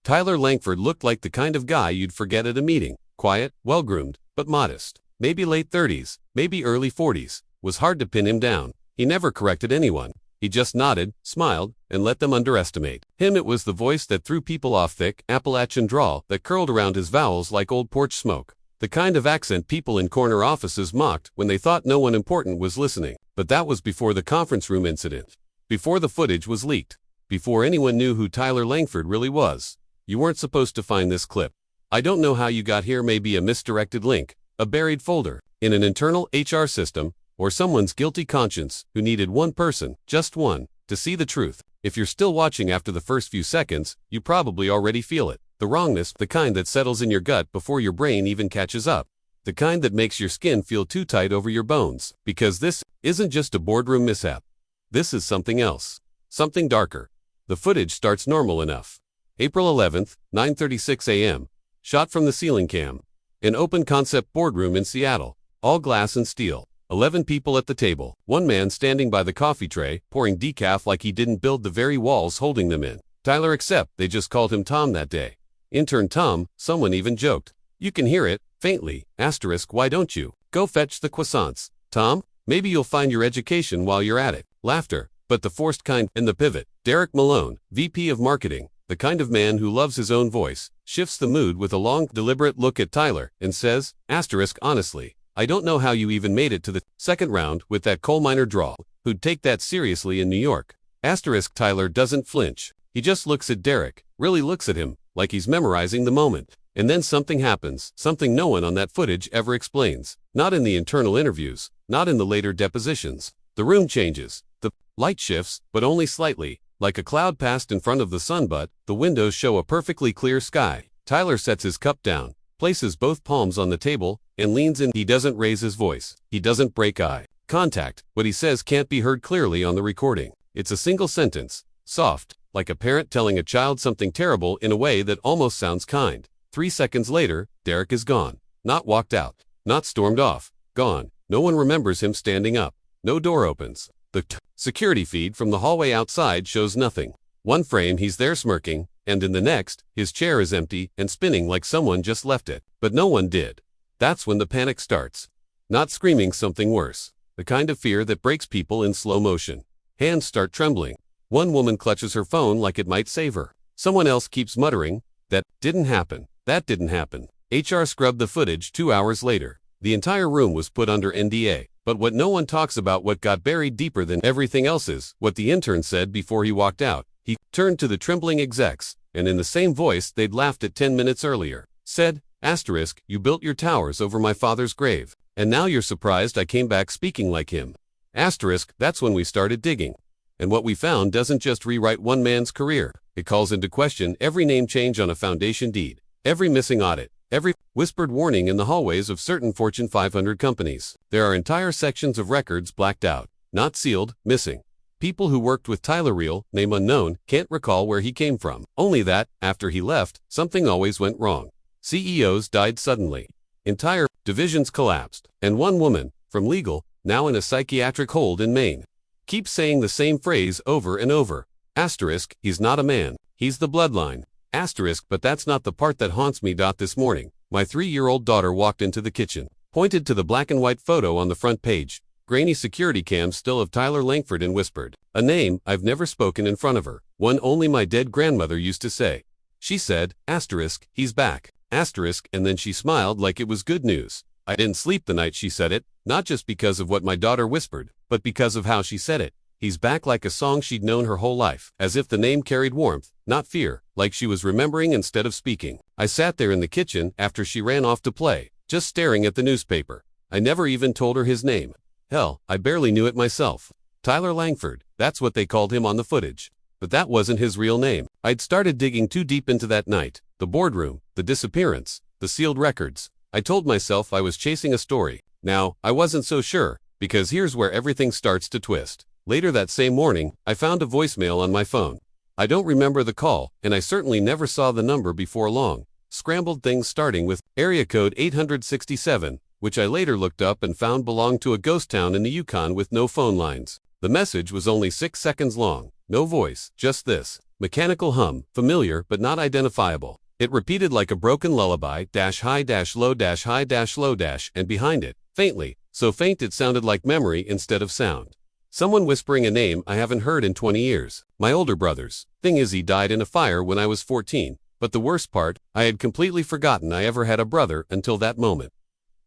Tyler Langford looked like the kind of guy you'd forget at a meeting. Quiet, well-groomed, but modest. Maybe late 30s, maybe early 40s. Was hard to pin him down. He never corrected anyone. He just nodded, smiled, and let them underestimate him. It was the voice that threw people off, thick Appalachian drawl that curled around his vowels like old porch smoke. The kind of accent people in corner offices mocked when they thought no one important was listening. But that was before the conference room incident. Before the footage was leaked. Before anyone knew who Tyler Langford really was. You weren't supposed to find this clip. I don't know how you got here. Maybe a misdirected link, a buried folder, in an internal HR system, or someone's guilty conscience who needed one person, just one, to see the truth. If you're still watching after the first few seconds, you probably already feel it. The wrongness, the kind that settles in your gut before your brain even catches up. The kind that makes your skin feel too tight over your bones. Because this isn't just a boardroom mishap. This is something else. Something darker. The footage starts normal enough. April 11th, 9:36 a.m. Shot from the ceiling cam. An open concept boardroom in Seattle. All glass and steel. 11 people at the table. One man standing by the coffee tray, pouring decaf like he didn't build the very walls holding them in. Tyler, except they just called him Tom that day. Intern Tom, someone even joked. You can hear it, faintly, *, why don't you go fetch the croissants, Tom? Maybe you'll find your education while you're at it. Laughter, but the forced kind. In the pivot, Derek Malone, VP of Marketing, the kind of man who loves his own voice, shifts the mood with a long, deliberate look at Tyler and says, *, honestly, I don't know how you even made it to the second round with that coal miner drawl. Who'd take that seriously in New York? *, Tyler doesn't flinch. He just looks at Derek, really looks at him, like he's memorizing the moment. And then something happens, something no one on that footage ever explains. Not in the internal interviews, not in the later depositions. The room changes. The light shifts, but only slightly, like a cloud passed in front of the sun, but the windows show a perfectly clear sky. Tyler sets his cup down, places both palms on the table, and leans in. He doesn't raise his voice. He doesn't break eye contact. What he says can't be heard clearly on the recording. It's a single sentence, soft, like a parent telling a child something terrible in a way that almost sounds kind. 3 seconds later, Derek is gone. Not walked out. Not stormed off. Gone. No one remembers him standing up. No door opens. The security feed from the hallway outside shows nothing. One frame he's there smirking, and in the next, his chair is empty and spinning like someone just left it. But no one did. That's when the panic starts. Not screaming, something worse. The kind of fear that breaks people in slow motion. Hands start trembling. One woman clutches her phone like it might save her. Someone else keeps muttering, that didn't happen. That didn't happen. HR scrubbed the footage 2 hours later. The entire room was put under NDA. But what no one talks about, what got buried deeper than everything else, is what the intern said before he walked out. He turned to the trembling execs, and in the same voice they'd laughed at 10 minutes earlier, said, *, you built your towers over my father's grave. And now you're surprised I came back speaking like him. *, that's when we started digging. And what we found doesn't just rewrite one man's career. It calls into question every name change on a foundation deed, every missing audit, every whispered warning in the hallways of certain Fortune 500 companies. There are entire sections of records blacked out, not sealed, missing. People who worked with Tyler, real, name unknown, can't recall where he came from. Only that, after he left, something always went wrong. CEOs died suddenly. Entire divisions collapsed. And one woman, from legal, now in a psychiatric hold in Maine, keeps saying the same phrase over and over. *, he's not a man. He's the bloodline. *, but that's not the part that haunts me. This morning, my 3-year-old daughter walked into the kitchen, pointed to the black and white photo on the front page, grainy security cam still of Tyler Langford, and whispered, a name I've never spoken in front of her, one only my dead grandmother used to say. She said, *, he's back. *, and then she smiled like it was good news. I didn't sleep the night she said it, not just because of what my daughter whispered, but because of how she said it. He's back, like a song she'd known her whole life, as if the name carried warmth, not fear, like she was remembering instead of speaking. I sat there in the kitchen after she ran off to play, just staring at the newspaper. I never even told her his name. Hell, I barely knew it myself. Tyler Langford, that's what they called him on the footage. But that wasn't his real name. I'd started digging too deep into that night, the boardroom, the disappearance, the sealed records. I told myself I was chasing a story. Now, I wasn't so sure, because here's where everything starts to twist. Later that same morning, I found a voicemail on my phone. I don't remember the call, and I certainly never saw the number before long. Scrambled things starting with area code 867, which I later looked up and found belonged to a ghost town in the Yukon with no phone lines. The message was only 6 seconds long. No voice, just this. mechanical hum, familiar but not identifiable. It repeated like a broken lullaby, high low high low and behind it, faintly, so faint it sounded like memory instead of sound. Someone whispering a name I haven't heard in 20 years. My older brother's. Thing is, he died in a fire when I was 14, but the worst part, I had completely forgotten I ever had a brother until that moment.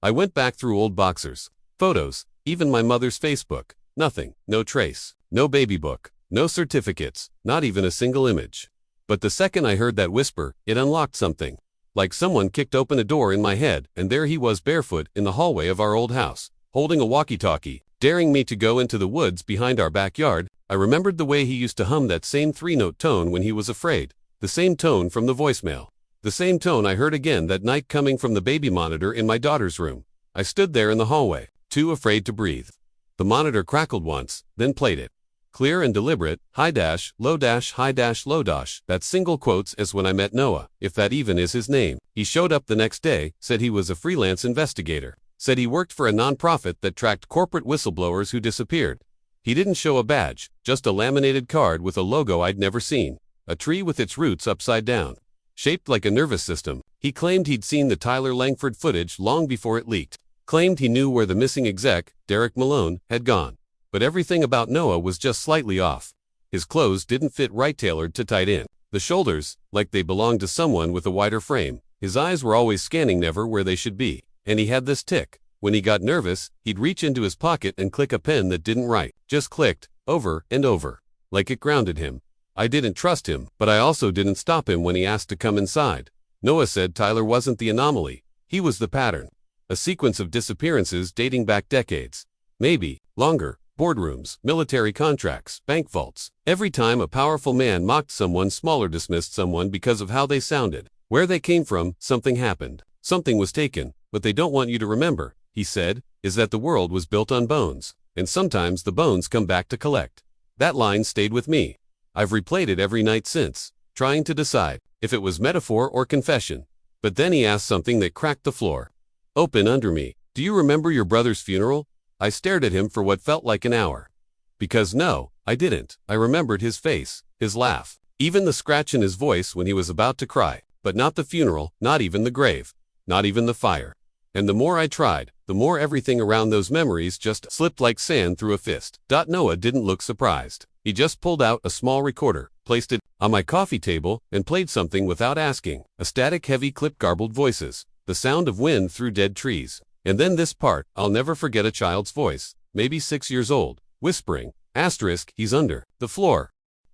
I went back through old boxers, photos, even my mother's Facebook. Nothing, no trace, no baby book, no certificates, not even a single image. But the second I heard that whisper, it unlocked something. Like someone kicked open a door in my head, and there he was barefoot in the hallway of our old house, holding a walkie-talkie, daring me to go into the woods behind our backyard. I remembered the way he used to hum that same three-note tone when he was afraid, the same tone from the voicemail, the same tone I heard again that night coming from the baby monitor in my daughter's room. I stood there in the hallway, too afraid to breathe. The monitor crackled once, then played it. Clear and deliberate, high low low that single quotes as when I met Noah, if that even is his name. He showed up the next day, said he was a freelance investigator, said he worked for a nonprofit that tracked corporate whistleblowers who disappeared. He didn't show a badge, just a laminated card with a logo I'd never seen, a tree with its roots upside down, shaped like a nervous system. He claimed he'd seen the Tyler Langford footage long before it leaked, claimed he knew where the missing exec, Derek Malone, had gone. But everything about Noah was just slightly off. His clothes didn't fit right, tailored to tight in. The shoulders, like they belonged to someone with a wider frame. His eyes were always scanning, never where they should be. And he had this tick. When he got nervous, he'd reach into his pocket and click a pen that didn't write. Just clicked, over and over. Like it grounded him. I didn't trust him, but I also didn't stop him when he asked to come inside. Noah said Tyler wasn't the anomaly. He was the pattern. A sequence of disappearances dating back decades. Maybe longer. Boardrooms, military contracts, bank vaults. Every time a powerful man mocked someone, smaller dismissed someone because of how they sounded, where they came from, something happened. Something was taken. What they don't want you to remember, he said, is that the world was built on bones, and sometimes the bones come back to collect. That line stayed with me. I've replayed it every night since, trying to decide if it was metaphor or confession. But then he asked something that cracked the floor open under me. Do you remember your brother's funeral? I stared at him for what felt like an hour. Because no, I didn't. I remembered his face, his laugh, even the scratch in his voice when he was about to cry. But not the funeral, not even the grave, not even the fire. And the more I tried, the more everything around those memories just slipped like sand through a fist. Noah didn't look surprised. He just pulled out a small recorder, placed it on my coffee table, and played something without asking. A static, heavy clip, garbled voices, the sound of wind through dead trees. And then this part, I'll never forget, a child's voice, maybe 6 years old, whispering, he's under the floor.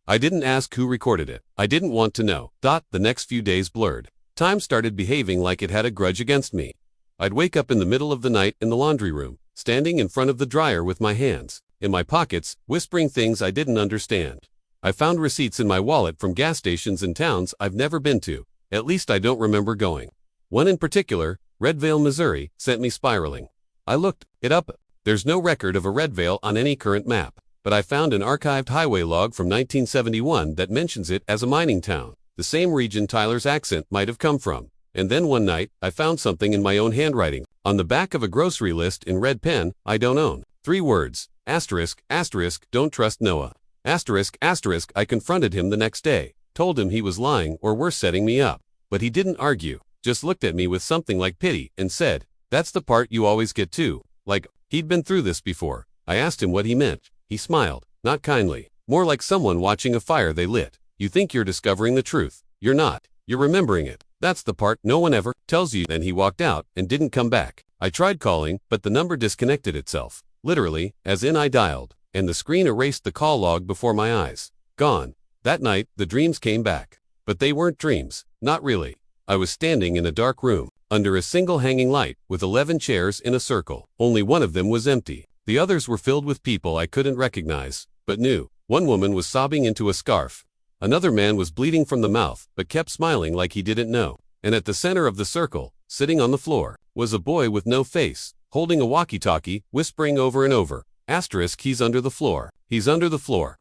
I didn't ask who recorded it. I didn't want to know. The next few days blurred. Time started behaving like it had a grudge against me. I'd wake up in the middle of the night in the laundry room, standing in front of the dryer with my hands in my pockets, whispering things I didn't understand. I found receipts in my wallet from gas stations in towns I've never been to. At least I don't remember going. One in particular, Redvale, Missouri, sent me spiraling. I looked it up. There's no record of a Redvale on any current map, but I found an archived highway log from 1971 that mentions it as a mining town, the same region Tyler's accent might have come from. And then one night, I found something in my own handwriting, on the back of a grocery list in red pen I don't own. 3 words, asterisk, don't trust Noah. Asterisk, I confronted him the next day, told him he was lying or worse, setting me up. But he didn't argue. Just looked at me with something like pity and said, that's the part you always get too. Like, he'd been through this before. I asked him what he meant. He smiled, not kindly, more like someone watching a fire they lit. You think you're discovering the truth. You're not. You're remembering it. That's the part no one ever tells you. Then he walked out and didn't come back. I tried calling, but the number disconnected itself. Literally, as in I dialed, and the screen erased the call log before my eyes. Gone. That night, the dreams came back. But they weren't dreams. Not really. I was standing in a dark room, under a single hanging light, with 11 chairs in a circle. Only one of them was empty. The others were filled with people I couldn't recognize, but knew. One woman was sobbing into a scarf. Another man was bleeding from the mouth, but kept smiling like he didn't know. And at the center of the circle, sitting on the floor, was a boy with no face, holding a walkie-talkie, whispering over and over, he's under the floor. He's under the floor.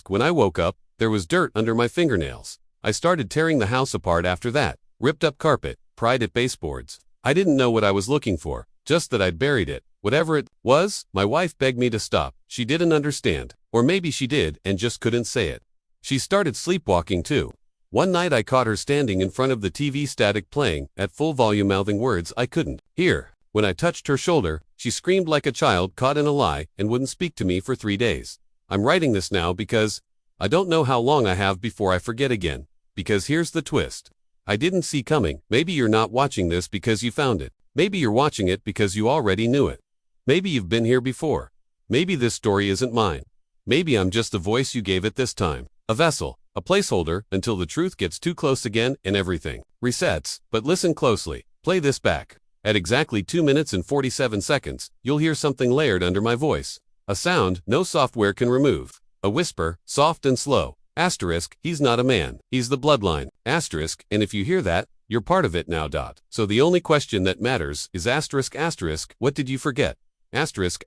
When I woke up, there was dirt under my fingernails. I started tearing the house apart after that. Ripped up carpet, pried at baseboards. I didn't know what I was looking for, just that I'd buried it. Whatever it was, my wife begged me to stop. She didn't understand, or maybe she did and just couldn't say it. She started sleepwalking too. One night I caught her standing in front of the TV static playing, at full volume mouthing words I couldn't hear. When I touched her shoulder, she screamed like a child caught in a lie and wouldn't speak to me for 3 days. I'm writing this now because I don't know how long I have before I forget again. Because here's the twist. I didn't see coming. Maybe you're not watching this because you found it. Maybe you're watching it because you already knew it. Maybe you've been here before. Maybe this story isn't mine. Maybe I'm just the voice you gave it this time. A vessel, a placeholder, until the truth gets too close again and everything resets. But listen closely. Play this back. At exactly 2 minutes and 47 seconds, you'll hear something layered under my voice. A sound no software can remove. A whisper, soft and slow. Asterisk, he's not a man. He's the bloodline. Asterisk, and if you hear that, you're part of it now. So the only question that matters is asterisk, what did you forget? Asterisk,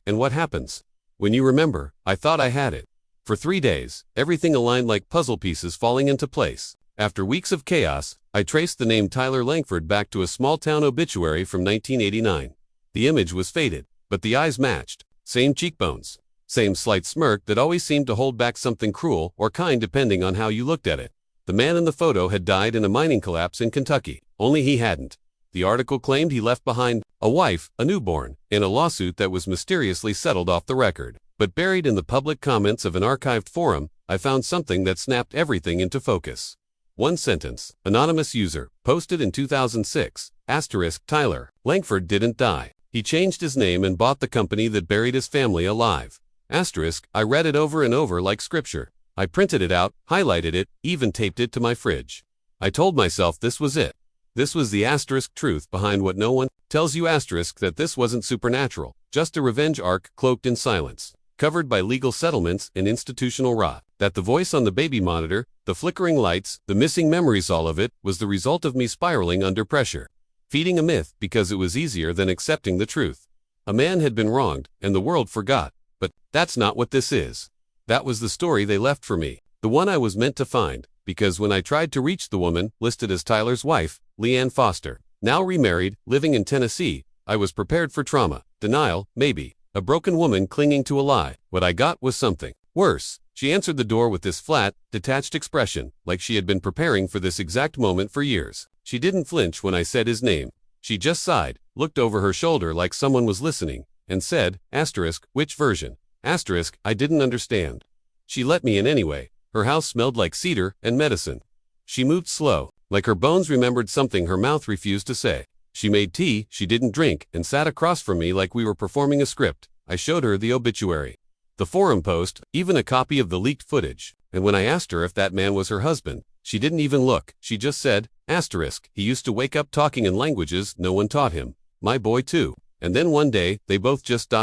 and what happens? When you remember, I thought I had it. For 3 days, everything aligned like puzzle pieces falling into place. After weeks of chaos, I traced the name Tyler Langford back to a small-town obituary from 1989. The image was faded, but the eyes matched. Same cheekbones. Same slight smirk that always seemed to hold back something cruel or kind depending on how you looked at it. The man in the photo had died in a mining collapse in Kentucky, only he hadn't. The article claimed he left behind a wife, a newborn, and a lawsuit that was mysteriously settled off the record. But buried in the public comments of an archived forum, I found something that snapped everything into focus. One sentence, anonymous user, posted in 2006, asterisk, Tyler Langford didn't die. He changed his name and bought the company that buried his family alive. Asterisk, I read it over and over like scripture. I printed it out, highlighted it, even taped it to my fridge. I told myself this was it. This was the asterisk truth behind what no one tells you. Asterisk, that this wasn't supernatural, just a revenge arc cloaked in silence, covered by legal settlements and institutional rot. That the voice on the baby monitor, the flickering lights, the missing memories, all of it was the result of me spiraling under pressure. Feeding a myth because it was easier than accepting the truth. A man had been wronged, and the world forgot. But that's not what this is. That was the story they left for me, the one I was meant to find, because when I tried to reach the woman listed as Tyler's wife, Leanne Foster, now remarried, living in Tennessee, I was prepared for trauma, denial, maybe, a broken woman clinging to a lie. What I got was something worse. She answered the door with this flat, detached expression, like she had been preparing for this exact moment for years. She didn't flinch when I said his name. She just sighed, looked over her shoulder like someone was listening, and said, asterisk, which version? Asterisk, I didn't understand. She let me in anyway. Her house smelled like cedar and medicine. She moved slow, like her bones remembered something her mouth refused to say. She made tea she didn't drink and sat across from me like we were performing a script. I showed her the obituary, the forum post, even a copy of the leaked footage. And when I asked her if that man was her husband, she didn't even look. She just said, asterisk, he used to wake up talking in languages no one taught him. My boy too. And then one day, they both just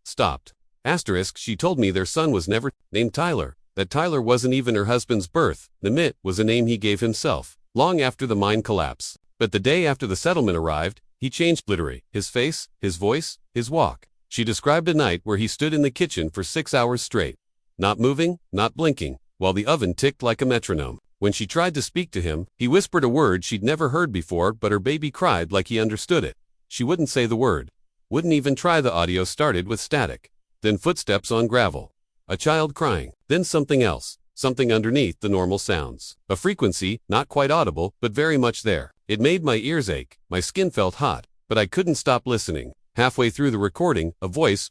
stopped. Asterisk, she told me their son was never named Tyler, that Tyler wasn't even her husband's birth. Namit was a name he gave himself, long after the mine collapse. But the day after the settlement arrived, he changed literally, his face, his voice, his walk. She described a night where he stood in the kitchen for 6 hours straight, not moving, not blinking, while the oven ticked like a metronome. When she tried to speak to him, he whispered a word she'd never heard before, but her baby cried like he understood it. She wouldn't say the word, wouldn't even try. The audio started with static, then footsteps on gravel, a child crying, then something else, something underneath the normal sounds. A frequency, not quite audible, but very much there. It made my ears ache, my skin felt hot, but I couldn't stop listening. Halfway through the recording,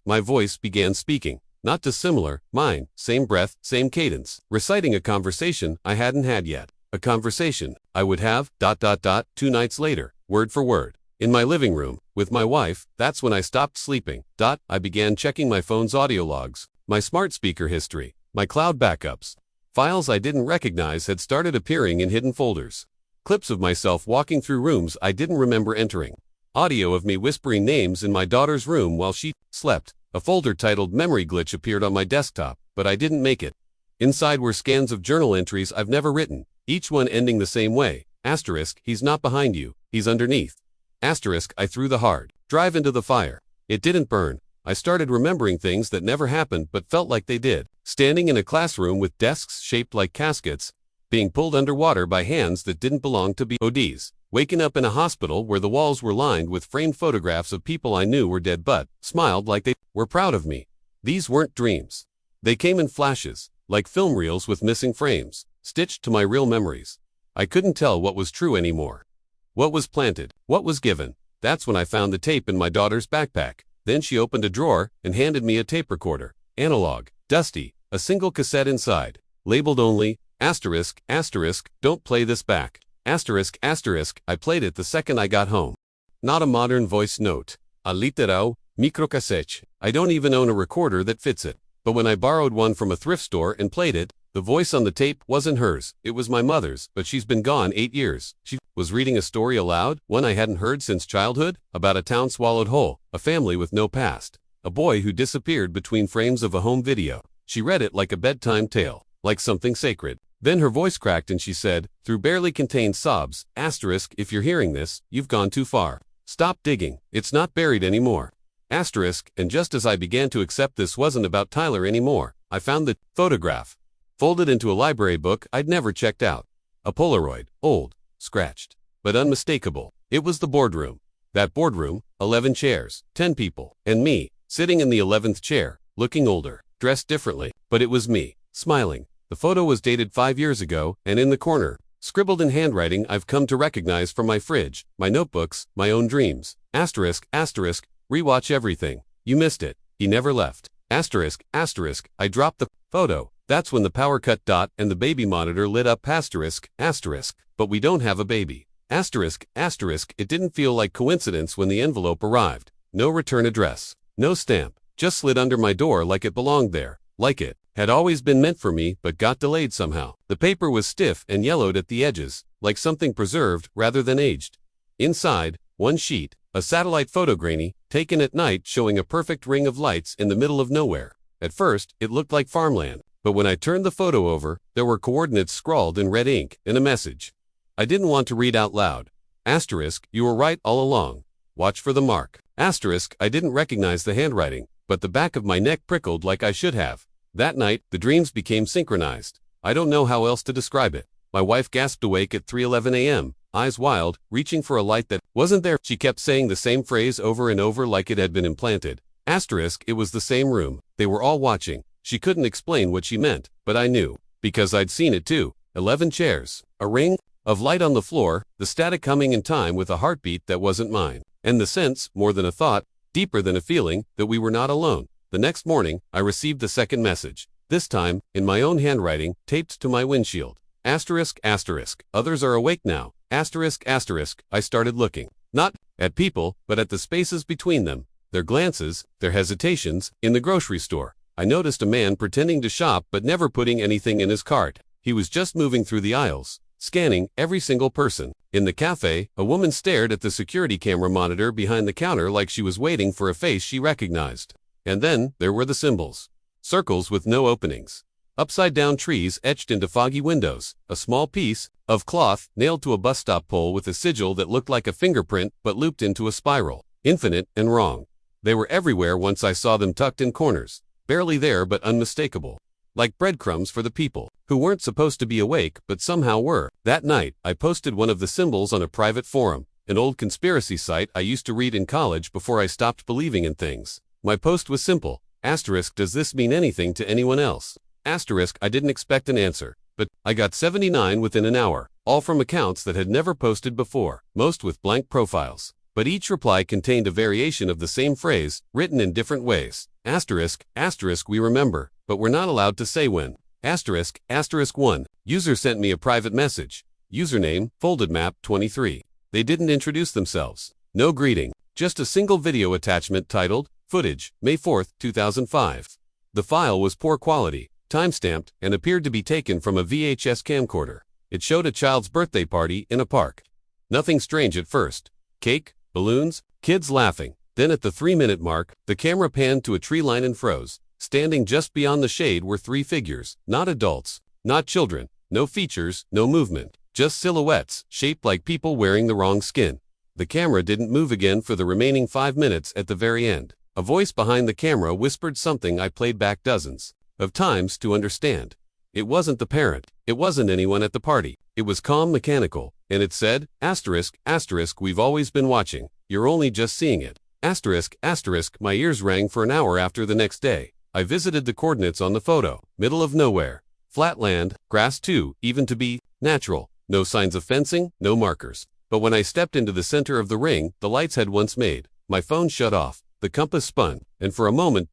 my voice began speaking. Not dissimilar, mine, same breath, same cadence, reciting a conversation I hadn't had yet. A conversation I would have, 2 nights later, word for word. In my living room, with my wife. That's when I stopped sleeping. I began checking my phone's audio logs, my smart speaker history, my cloud backups. Files I didn't recognize had started appearing in hidden folders. Clips of myself walking through rooms I didn't remember entering. Audio of me whispering names in my daughter's room while she slept. A folder titled Memory Glitch appeared on my desktop, but I didn't make it. Inside were scans of journal entries I've never written, each one ending the same way. Asterisk, he's not behind you, he's underneath. Asterisk, I threw the hard drive into the fire. It didn't burn. I started remembering things that never happened but felt like they did. Standing in a classroom with desks shaped like caskets, being pulled underwater by hands that didn't belong to be ODs. Waking up in a hospital where the walls were lined with framed photographs of people I knew were dead but smiled like they were proud of me. These weren't dreams. They came in flashes, like film reels with missing frames, stitched to my real memories. I couldn't tell what was true anymore. What was planted? What was given? That's when I found the tape in my daughter's backpack. Then she opened a drawer and handed me a tape recorder. Analog, dusty, a single cassette inside. Labeled only, asterisk, asterisk, don't play this back. Asterisk, asterisk, I played it the second I got home. Not a modern voice note. A literao, microcassette. I don't even own a recorder that fits it. But when I borrowed one from a thrift store and played it, the voice on the tape wasn't hers, it was my mother's, but she's been gone 8 years. She was reading a story aloud, one I hadn't heard since childhood, about a town swallowed whole, a family with no past, a boy who disappeared between frames of a home video. She read it like a bedtime tale, like something sacred. Then her voice cracked and she said, through barely contained sobs, asterisk, if you're hearing this, you've gone too far. Stop digging, it's not buried anymore. Asterisk, and just as I began to accept this wasn't about Tyler anymore, I found the photograph. Folded into a library book I'd never checked out. A Polaroid, old, scratched, but unmistakable. It was the boardroom. That boardroom, 11 chairs, 10 people, and me, sitting in the 11th chair, looking older, dressed differently, but it was me, smiling. The photo was dated 5 years ago, and in the corner, scribbled in handwriting I've come to recognize from my fridge, my notebooks, my own dreams. Asterisk, asterisk, rewatch everything. You missed it. He never left. Asterisk, asterisk, I dropped the photo. That's when the power cut. And the baby monitor lit up. Asterisk, asterisk, but we don't have a baby. Asterisk, asterisk, it didn't feel like coincidence when the envelope arrived. No return address. No stamp. Just slid under my door like it belonged there. Like it had always been meant for me but got delayed somehow. The paper was stiff and yellowed at the edges, like something preserved rather than aged. Inside, one sheet, a satellite photo grainy, taken at night showing a perfect ring of lights in the middle of nowhere. At first, it looked like farmland, but when I turned the photo over, there were coordinates scrawled in red ink and a message I didn't want to read out loud. Asterisk, you were right all along. Watch for the mark. Asterisk, I didn't recognize the handwriting, but the back of my neck prickled like I should have. That night, the dreams became synchronized. I don't know how else to describe it. My wife gasped awake at 3:11 a.m., eyes wild, reaching for a light that wasn't there. She kept saying the same phrase over and over like it had been implanted. Asterisk, it was the same room. They were all watching. She couldn't explain what she meant, but I knew, because I'd seen it too. 11 chairs, a ring of light on the floor, the static humming in time with a heartbeat that wasn't mine, and the sense, more than a thought, deeper than a feeling, that we were not alone. The next morning, I received the second message, this time, in my own handwriting, taped to my windshield. Asterisk, asterisk, others are awake now. Asterisk, asterisk, I started looking, not at people, but at the spaces between them, their glances, their hesitations. In the grocery store, I noticed a man pretending to shop but never putting anything in his cart. He was just moving through the aisles, scanning every single person. In the cafe, a woman stared at the security camera monitor behind the counter like she was waiting for a face she recognized. And then, there were the symbols. Circles with no openings. Upside-down trees etched into foggy windows. A small piece of cloth nailed to a bus stop pole with a sigil that looked like a fingerprint but looped into a spiral. Infinite and wrong. They were everywhere once I saw them tucked in corners. Barely there but unmistakable. Like breadcrumbs for the people who weren't supposed to be awake but somehow were. That night, I posted one of the symbols on a private forum, an old conspiracy site I used to read in college before I stopped believing in things. My post was simple. Asterisk, does this mean anything to anyone else? Asterisk, I didn't expect an answer, but I got 79 within an hour, all from accounts that had never posted before, most with blank profiles. But each reply contained a variation of the same phrase, written in different ways. Asterisk, asterisk, we remember, but we're not allowed to say when. Asterisk, asterisk 1. User sent me a private message. Username, foldedmap23. They didn't introduce themselves. No greeting. Just a single video attachment titled, Footage, May 4, 2005. The file was poor quality, timestamped, and appeared to be taken from a VHS camcorder. It showed a child's birthday party in a park. Nothing strange at first. Cake, balloons, kids laughing. Then at the 3-minute mark, the camera panned to a tree line and froze. Standing just beyond the shade were 3 figures, not adults, not children, no features, no movement, just silhouettes, shaped like people wearing the wrong skin. The camera didn't move again for the remaining 5 minutes. At the very end, a voice behind the camera whispered something I played back dozens of times to understand. It wasn't the parent. It wasn't anyone at the party. It was calm, mechanical, and it said, asterisk, asterisk, we've always been watching. You're only just seeing it. Asterisk, asterisk, my ears rang for an hour after the next day. I visited the coordinates on the photo. Middle of nowhere. Flat land, grass too, even to be natural. No signs of fencing, no markers. But when I stepped into the center of the ring the lights had once made, my phone shut off, the compass spun, and for a moment,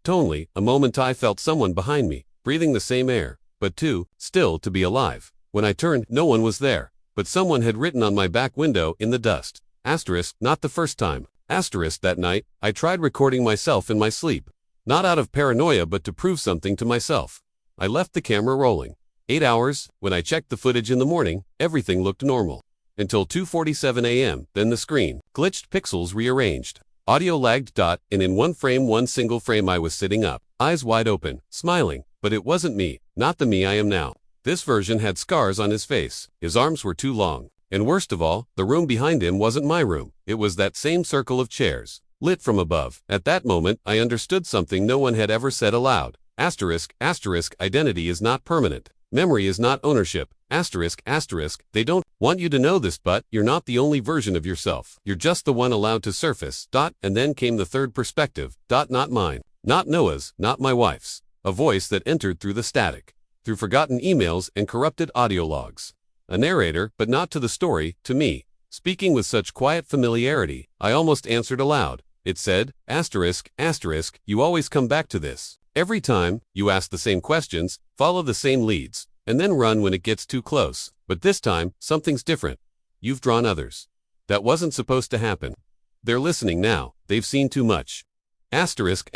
I felt someone behind me, breathing the same air, but still to be alive. When I turned, no one was there, but someone had written on my back window in the dust. Asterisk, not the first time. Asterisk, that night, I tried recording myself in my sleep. Not out of paranoia but to prove something to myself. I left the camera rolling. 8 hours, when I checked the footage in the morning, everything looked normal. Until 2:47 a.m., then the screen, glitched, pixels rearranged. Audio lagged. And in one single frame I was sitting up, eyes wide open, smiling, but it wasn't me, not the me I am now. This version had scars on his face, his arms were too long, and worst of all, the room behind him wasn't my room, it was that same circle of chairs, lit from above. At that moment, I understood something no one had ever said aloud. Asterisk, identity is not permanent. Memory is not ownership. Asterisk, they don't want you to know this, but you're not the only version of yourself. You're just the one allowed to surface. And then came the third perspective. Not mine, not Noah's, not my wife's. A voice that entered through the static, through forgotten emails and corrupted audio logs. A narrator, but not to the story, to me. Speaking with such quiet familiarity, I almost answered aloud. It said, asterisk, you always come back to this. Every time, you ask the same questions, follow the same leads, and then run when it gets too close. But this time, something's different. You've drawn others. That wasn't supposed to happen. They're listening now, they've seen too much. Asterisk,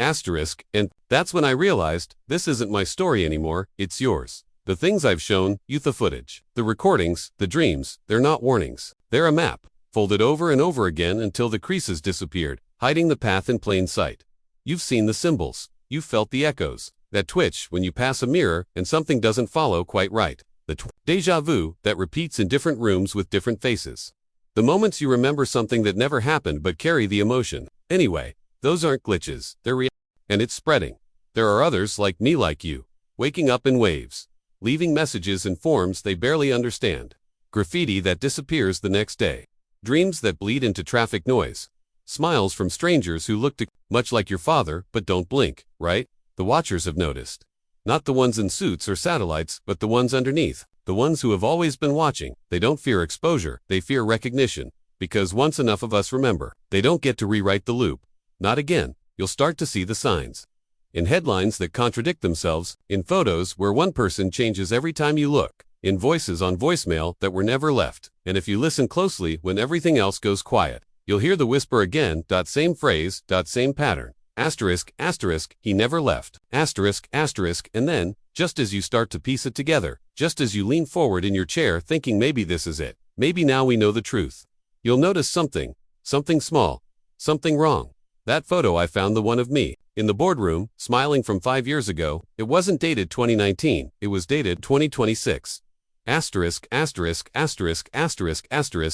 and that's when I realized, this isn't my story anymore, it's yours. The things I've shown you, the footage, the recordings, the dreams, they're not warnings. They're a map, folded over and over again until the creases disappeared, hiding the path in plain sight. You've seen the symbols. You've felt the echoes, that twitch when you pass a mirror and something doesn't follow quite right. The déjà vu that repeats in different rooms with different faces. The moments you remember something that never happened but carry the emotion. Anyway, those aren't glitches, they're real. And it's spreading. There are others like me, like you, waking up in waves, leaving messages in forms they barely understand. Graffiti that disappears the next day. Dreams that bleed into traffic noise. Smiles from strangers who look much like your father but don't blink, right? The watchers have noticed. Not the ones in suits or satellites, but the ones underneath. The ones who have always been watching. They don't fear exposure, they fear recognition. Because once enough of us remember, they don't get to rewrite the loop. Not again. You'll start to see the signs. In headlines that contradict themselves, in photos where one person changes every time you look, in voices on voicemail that were never left. And if you listen closely when everything else goes quiet, you'll hear the whisper again. Same phrase, same pattern. Asterisk, he never left. Asterisk, and then, just as you start to piece it together, just as you lean forward in your chair thinking maybe this is it, maybe now we know the truth, you'll notice something small, something wrong. That photo I found, the one of me, in the boardroom, smiling from 5 years ago, it wasn't dated 2019, it was dated 2026. Asterisk,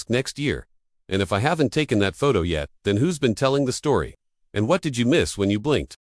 next year. And if I haven't taken that photo yet, then who's been telling the story? And what did you miss when you blinked?